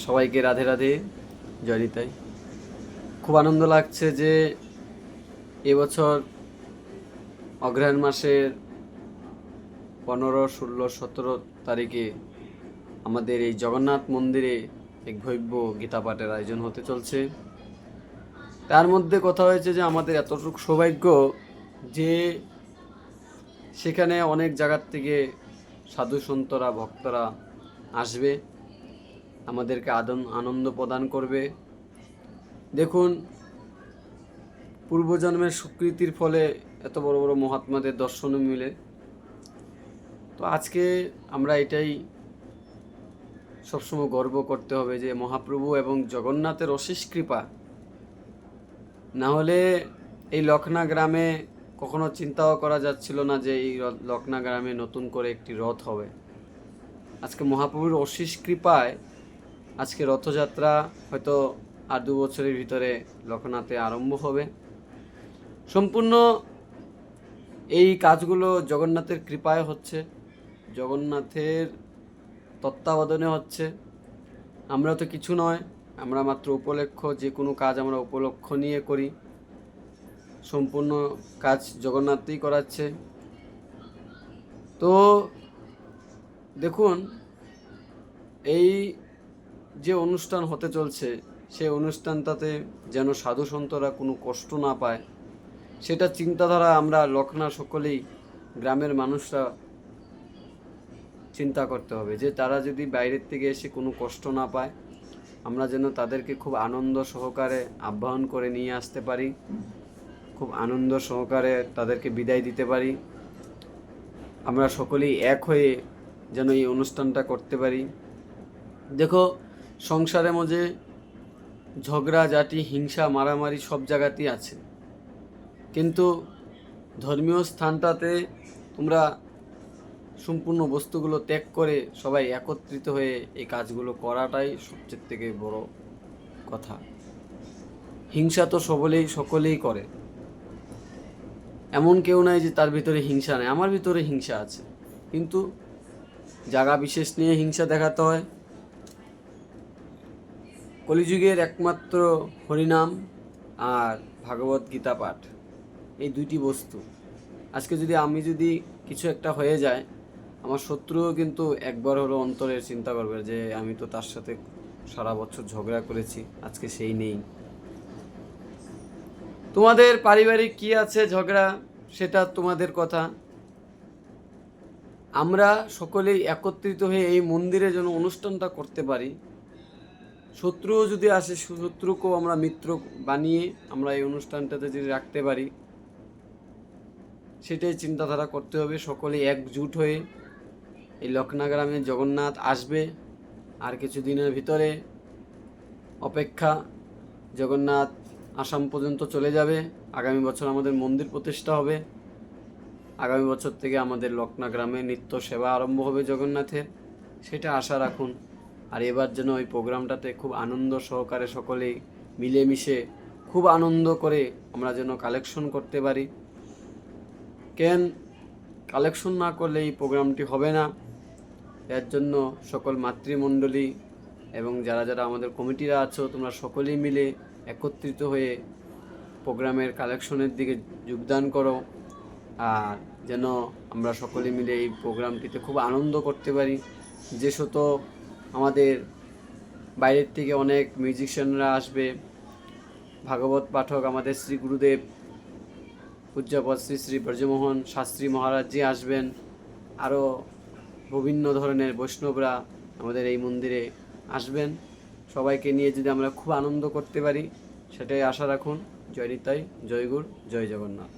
সবাইকে রাধে রাধে, জয় নিতাই। খুব আনন্দ লাগছে যে এবছর অগ্রহায়ণ মাসের 15, 16, 17 তারিখে আমাদের এই জগন্নাথ মন্দিরে এক ভব্য গীতা পাঠের আয়োজন হতে চলছে। তার মধ্যে কথা হয়েছে যে আমাদের এতটুকু সৌভাগ্য যে সেখানে অনেক জায়গার থেকে সাধু সন্তরা ভক্তরা আসবে, আমাদেরকে আনন্দ প্রদান করবে। দেখুন, পূর্বজন্মের স্বীকৃতির ফলে এত বড় বড় মহাত্মাদের দর্শনও মিলে। তো আজকে আমরা এটাই সবসময় গর্ব করতে হবে যে মহাপ্রভু এবং জগন্নাথের অশেষ কৃপা না হলে এই লখনা গ্রামে কখনো চিন্তাও করা যাচ্ছিল না যে এই লখনা গ্রামে নতুন করে একটি রথ হবে। আজকে মহাপ্রভুর অশেষ কৃপায় আজকে রথযাত্রা হয়তো আর 2 বছরের ভিতরে লখনাতে আরম্ভ হবে। সম্পূর্ণ এই কাজগুলো জগন্নাথের কৃপায় হচ্ছে, জগন্নাথের তত্ত্বাবধানে হচ্ছে। আমরা তো কিছু নয়, আমরা মাত্র উপলক্ষ, যে কোনো কাজ আমরা উপলক্ষ নিয়ে করি। সম্পূর্ণ কাজ জগন্নাথই করাচ্ছে। তো দেখুন, এই যে অনুষ্ঠান হতে চলছে সেই অনুষ্ঠানটাতে যেন সাধু সন্তরা কোনো কষ্ট না পায়, সেটা চিন্তাধারা আমরা লখনা সকলেই গ্রামের মানুষরা চিন্তা করতে হবে যে তারা যদি বাইরের থেকে এসে কোনো কষ্ট না পায়, আমরা যেন তাদেরকে খুব আনন্দ সহকারে আহ্বান করে নিয়ে আসতে পারি, খুব আনন্দ সহকারে তাদেরকে বিদায় দিতে পারি। আমরা সকলেই এক হয়ে যেন এই অনুষ্ঠানটা করতে পারি। দেখো, সংসারের মধ্যে ঝগড়া ঝাঁটি হিংসা মারামারি সব জায়গাতেই আছে, কিন্তু ধর্মীয় স্থানটাতে তোমরা সম্পূর্ণ বস্তুগুলো ত্যাগ করে সবাই একত্রিত হয়ে এই কাজগুলো করাটাই সবচেয়ে থেকে বড় কথা। হিংসা তো সকলেই করে, এমন কেউ নাই যে তার ভিতরে হিংসা নেই। আমার ভিতরে হিংসা আছে, কিন্তু জায়গা বিশেষ নিয়ে হিংসা দেখাতে হয়। কলিযুগের একমাত্র হরিনাম আর ভাগবত গীতা পাঠ, এই দুইটি বস্তু। আজকে আমি যদি কিছু একটা হয়ে যায়, আমার শত্রুও কিন্তু একবার হলো অন্তরে চিন্তা করবে যে আমি তো তার সাথে সারা বছর ঝগড়া করেছি, আজকে সেই নেই। তোমাদের পারিবারিক কি আছে ঝগড়া, সেটা তোমাদের কথা। আমরা সকলেই একত্রিত হয়ে এই মন্দিরে যেন অনুষ্ঠানটা করতে পারি। শত্রুও যদি আসে, শত্রুকেও আমরা মিত্র বানিয়ে আমরা এই অনুষ্ঠানটাতে যদি রাখতে পারি, সেটাই চিন্তাধারা করতে হবে। সকলেই একজুট হয়ে এই লখনা গ্রামে জগন্নাথ আসবে, আর কিছুদিনের ভিতরে অপেক্ষা। জগন্নাথ আসাম পর্যন্ত চলে যাবে। আগামী বছর আমাদের মন্দির প্রতিষ্ঠা হবে। আগামী বছর থেকে আমাদের লখনা গ্রামে নিত্য সেবা আরম্ভ হবে জগন্নাথের, সেটা আশা রাখুন। আর এবার যেন ওই প্রোগ্রামটাতে খুব আনন্দ সহকারে সকলেই মিলেমিশে খুব আনন্দ করে আমরা যেন কালেকশন করতে পারি। কেন কালেকশন না করলে এই প্রোগ্রামটি হবে না। এর জন্য সকল মাতৃমণ্ডলী এবং যারা যারা আমাদের কমিটিরা আছো, তোমরা সকলেই মিলে একত্রিত হয়ে প্রোগ্রামের কালেকশনের দিকে যোগদান করো, আর যেন আমরা সকলে মিলে এই প্রোগ্রামটিতে খুব আনন্দ করতে পারি। যেসত আমাদের বাইরের থেকে অনেক মিউজিশিয়ানরা আসবে, ভাগবত পাঠক আমাদের শ্রী গুরুদেব পূজ্যপদ শ্রী শ্রী ব্রজমোহন শাস্ত্রী মহারাজজি আসবেন, আরও বিভিন্ন ধরনের বৈষ্ণবরা আমাদের এই মন্দিরে আসবেন। সবাইকে নিয়ে যদি আমরা খুব আনন্দ করতে পারি, সেটাই আশা রাখুন। জয় নিতাই, জয় গুরু, জয় জগন্নাথ।